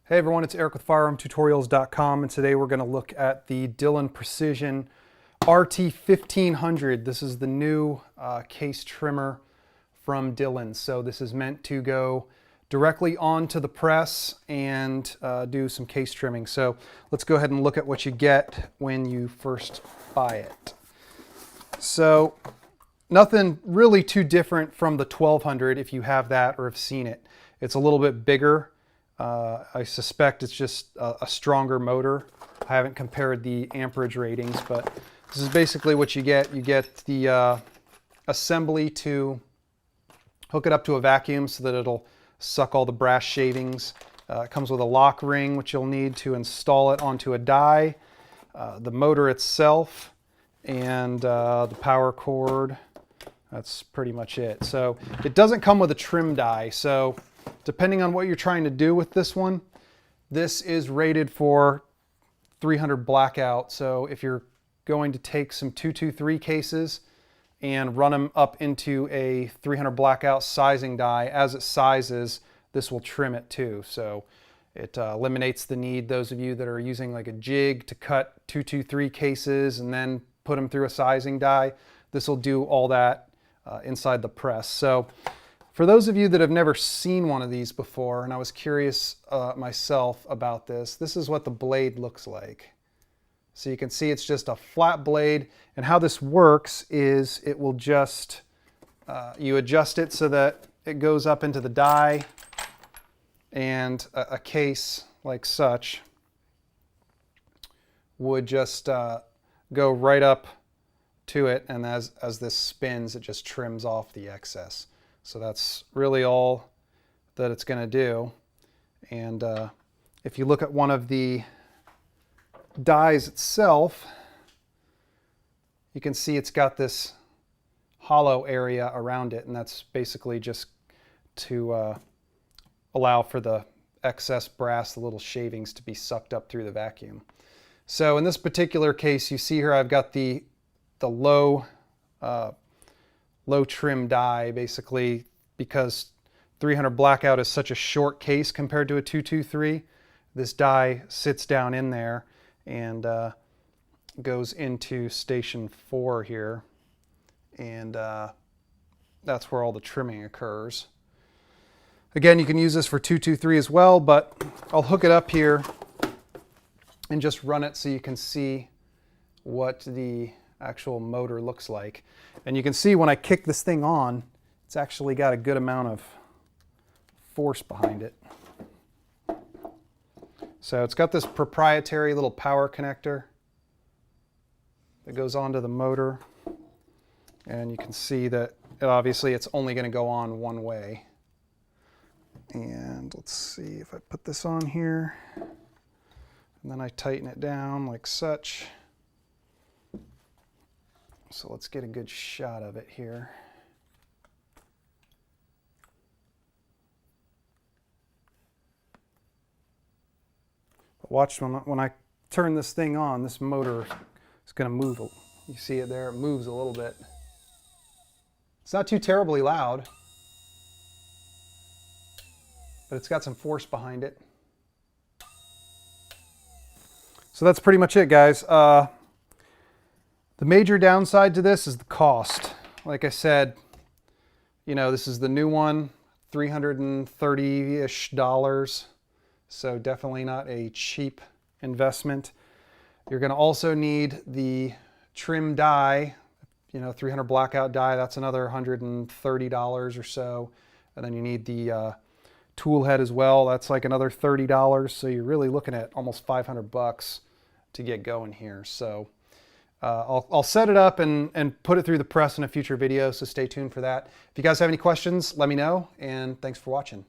Hey everyone, it's Eric with FirearmTutorials.com, and today we're going to look at the Dillon Precision RT-1500. This is the new case trimmer from Dillon. So this is meant to go directly onto the press and do some case trimming. So let's go ahead and look at what you get when you first buy it. So nothing really too different from the 1200 if you have that or have seen it. It's a little bit bigger. I suspect it's just a stronger motor. I haven't compared the amperage ratings, but this is basically what you get. You get the assembly to hook it up to a vacuum so that it'll suck all the brass shavings. It comes with a lock ring, which you'll need to install it onto a die, the motor itself, and the power cord. That's pretty much it. So it doesn't come with a trim die. So depending on what you're trying to do with this one, this is rated for 300 Blackout. So if you're going to take some 223 cases and run them up into a 300 Blackout sizing die, as it sizes, this will trim it too. So it eliminates the need, those of you that are using like a jig to cut 223 cases and then put them through a sizing die. This will do all that inside the press. So for those of you that have never seen one of these before, and I was curious myself about this, this is what the blade looks like. So you can see it's just a flat blade, and how this works is it will just, you adjust it so that it goes up into the die, and a case like such would just go right up to it, and as this spins, it just trims off the excess. So that's really all that it's going to do. And if you look at one of the dies itself, you can see it's got this hollow area around it, and that's basically just to allow for the excess brass, the little shavings, to be sucked up through the vacuum. So in this particular case, you see here I've got the low trim die, basically, because 300 Blackout is such a short case compared to a 223. This die sits down in there and goes into station 4 here, and that's where all the trimming occurs. Again, you can use this for 223 as well, but I'll hook it up here and just run it so you can see what the actual motor looks like. And you can see when I kick this thing on, it's actually got a good amount of force behind it. So it's got this proprietary little power connector that goes onto the motor, and you can see that obviously it's only going to go on one way. And let's see if I put this on here and then I tighten it down like such. So let's get a good shot of it here. But watch when I turn this thing on, this motor is going to move. You see it there? It moves a little bit. It's not too terribly loud, but it's got some force behind it. So that's pretty much it, guys. The major downside to this is the cost. Like I said, you know, this is the new one, $330-ish. So definitely not a cheap investment. You're going to also need the trim die, you know, 300 Blackout die. That's another $130 or so. And then you need the tool head as well. That's like another $30. So you're really looking at almost 500 bucks to get going here. So I'll set it up and put it through the press in a future video, so stay tuned for that. If you guys have any questions, let me know, and thanks for watching.